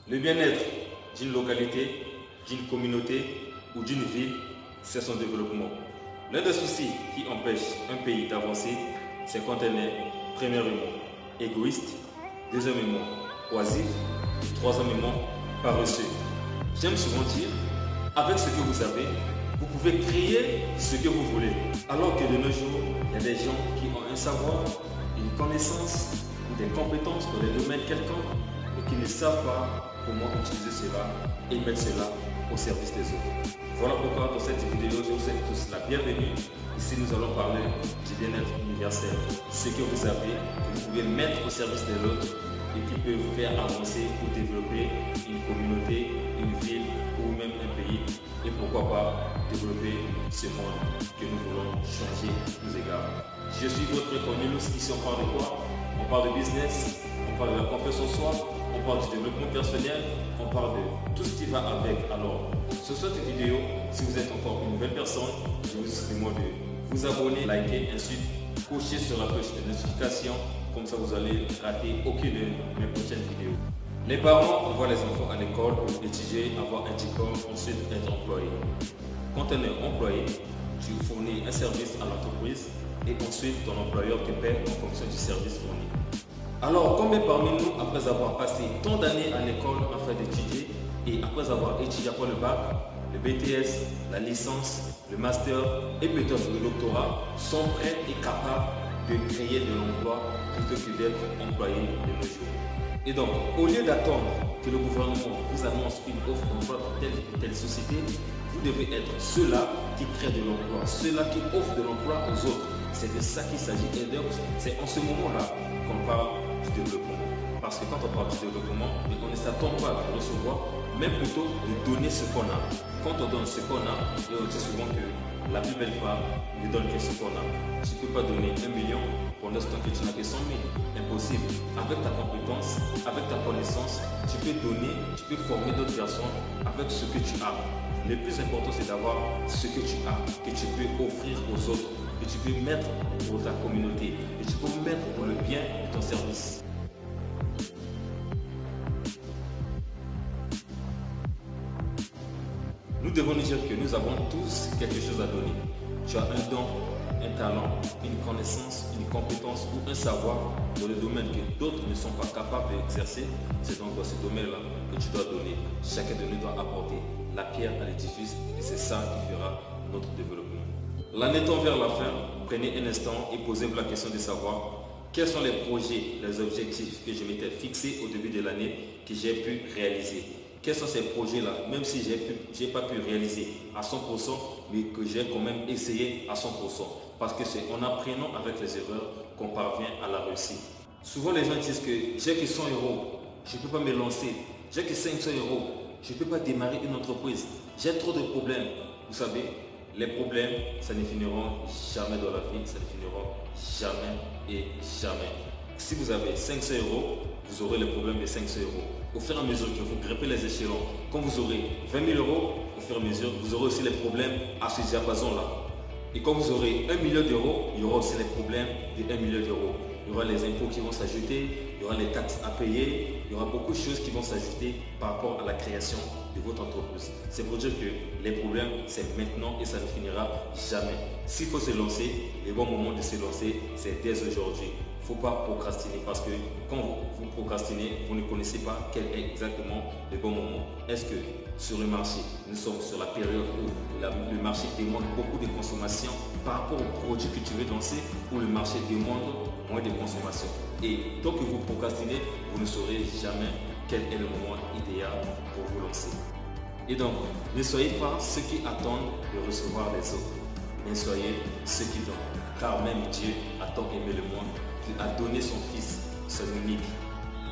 Le bien-être d'une localité, d'une communauté ou d'une ville, c'est son développement. L'un des soucis qui empêche un pays d'avancer, c'est quand elle est, premièrement, égoïste, deuxièmement, oisif, troisièmement, paresseux. J'aime souvent dire, avec ce que vous avez, vous pouvez créer ce que vous voulez. Alors que de nos jours, il y a des gens qui ont un savoir, une connaissance ou des compétences dans des domaines quelconques, mais qui ne savent pas comment utiliser cela et mettre cela au service des autres. Voilà pourquoi dans cette vidéo, je vous souhaite tous la bienvenue. Ici, nous allons parler du bien-être universel. Ce que vous avez, que vous pouvez mettre au service de l'autre et qui peut vous faire avancer ou développer une communauté, une ville ou même un pays. Et pourquoi pas développer ce monde que nous voulons changer tous égards. Je suis votre Cornelius. Ici, on parle de quoi? On parle de business, on parle de la confiance en soi, on parle du développement personnel, on parle de tout ce qui va avec. Alors, sur cette vidéo, si vous êtes encore une nouvelle personne, je vous demande de vous abonner, liker, ensuite cocher sur la cloche de notification. Comme ça, vous allez rater aucune de mes prochaines vidéos. Les parents envoient les enfants à l'école pour étudier, avoir un diplôme, ensuite être employé. Quand on est employé, tu fournis un service à l'entreprise et ensuite ton employeur te paie en fonction du service fourni. Alors, combien parmi nous, après avoir passé tant d'années à l'école afin d'étudier et après avoir étudié après le bac, le BTS, la licence, le master et peut-être le doctorat, sont prêts et capables de créer de l'emploi plutôt que d'être employés de nos jours? Et donc, au lieu d'attendre que le gouvernement vous annonce une offre d'emploi dans telle ou telle société, vous devez être ceux-là qui créent de l'emploi, ceux-là qui offrent de l'emploi aux autres. C'est de ça qu'il s'agit. Et donc, c'est en ce moment-là qu'on parle du développement. Parce que quand on parle du développement, on ne s'attend pas à recevoir, mais plutôt de donner ce qu'on a. Quand on donne ce qu'on a, et on dit souvent que la plus belle femme ne donne que ce qu'on a. Tu ne peux pas donner 1 million pour l'instant que tu n'as que 100 000. Impossible. Avec ta compétence, avec ta connaissance, tu peux donner, tu peux former d'autres personnes avec ce que tu as. Le plus important, c'est d'avoir ce que tu as, que tu peux offrir aux autres, que tu peux mettre pour ta communauté, que tu peux mettre pour le bien de ton service. Nous devons nous dire que nous avons tous quelque chose à donner. Tu as un don, un talent, une connaissance, une compétence ou un savoir dans le domaine que d'autres ne sont pas capables d'exercer. C'est donc dans ce domaine-là que tu dois donner. Chacun de nous doit apporter la pierre à l'édifice et c'est ça qui fera notre développement. L'année tend vers la fin. Prenez un instant et posez-vous la question de savoir quels sont les projets, les objectifs que je m'étais fixés au début de l'année que j'ai pu réaliser. Quels sont ces projets-là, même si je n'ai pas pu réaliser à 100%, mais que j'ai quand même essayé à 100%. Parce que c'est en apprenant avec les erreurs qu'on parvient à la réussite. Souvent les gens disent que j'ai que 100 euros, je ne peux pas me lancer. J'ai que 500 euros, je ne peux pas démarrer une entreprise. J'ai trop de problèmes. Vous savez, les problèmes, ça ne finiront jamais dans la vie, ça ne finiront jamais et jamais. Si vous avez 500 euros, vous aurez les problèmes de 500 euros. Au fur et à mesure que vous grimpez les échelons, quand vous aurez 20 000 euros, au fur et à mesure, vous aurez aussi les problèmes à ce diapason-là. Et quand vous aurez 1 million d'euros, il y aura aussi les problèmes de 1 million d'euros. Il y aura les impôts qui vont s'ajouter, il y aura les taxes à payer, il y aura beaucoup de choses qui vont s'ajouter par rapport à la création de votre entreprise. C'est pour dire que les problèmes, c'est maintenant et ça ne finira jamais. S'il faut se lancer, le bon moment de se lancer, c'est dès aujourd'hui. Il ne faut pas procrastiner parce que quand vous procrastinez, vous ne connaissez pas quel est exactement le bon moment. Est-ce que sur le marché, nous sommes sur la période où le marché demande beaucoup de consommation par rapport aux produits que tu veux lancer ou le marché demande moins de consommation? Et tant que vous procrastinez, vous ne saurez jamais quel est le moment idéal pour vous lancer. Et donc, ne soyez pas ceux qui attendent de recevoir les autres, mais soyez ceux qui donnent. Car même Dieu a tant aimé le monde qu'il a donné son Fils, son unique,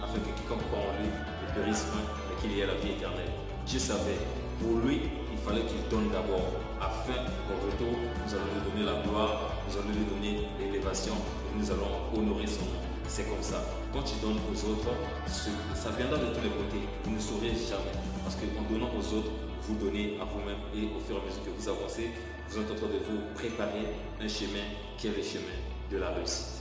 afin que quiconque croit en lui ne périsse point, mais qu'il y ait la vie éternelle. Dieu savait, pour lui, il fallait qu'il donne d'abord, afin qu'en retour, nous allons lui donner la gloire, nous allons lui donner l'élévation, et nous allons honorer son nom. C'est comme ça. Quand tu donnes aux autres, ça viendra de tous les côtés. Vous ne saurez jamais. Parce qu'en donnant aux autres, vous donnez à vous-même et au fur et à mesure que vous avancez, vous êtes en train de vous préparer un chemin qui est le chemin de la réussite.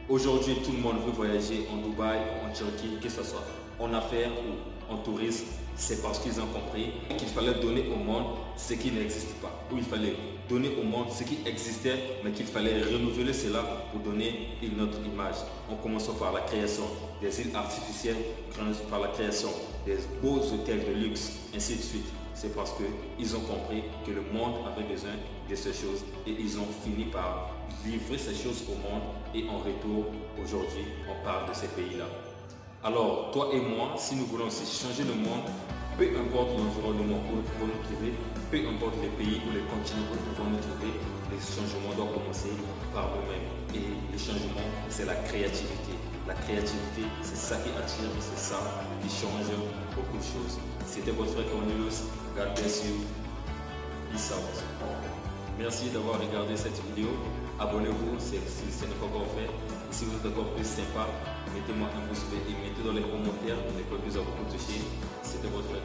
Aujourd'hui, tout le monde veut voyager en Dubaï, en Turquie, que ce soit. en affaires ou en tourisme, c'est parce qu'ils ont compris qu'il fallait donner au monde ce qui n'existe pas, ou il fallait donner au monde ce qui existait, mais qu'il fallait renouveler cela pour donner une autre image. En commençant par la création des îles artificielles, par la création des beaux hôtels de luxe, ainsi de suite. C'est parce qu'ils ont compris que le monde avait besoin de ces choses et ils ont fini par livrer ces choses au monde et en retour, aujourd'hui, on parle de ces pays-là. Alors, toi et moi, si nous voulons aussi changer le monde, peu importe l'environnement où nous pouvons nous trouver, peu importe les pays ou les continents où nous pouvons nous trouver, les changements doivent commencer par nous-mêmes. Et les changements, c'est la créativité. La créativité, c'est ça qui attire, c'est ça qui change beaucoup de choses. C'était votre frère Cornelius. God bless you. Peace out. Merci d'avoir regardé cette vidéo. Abonnez-vous si ce n'est pas encore fait. Et si vous êtes encore plus sympa, mettez-moi un pouce bleu et mettez dans les commentaires les plus à vous toucher. C'était votre frère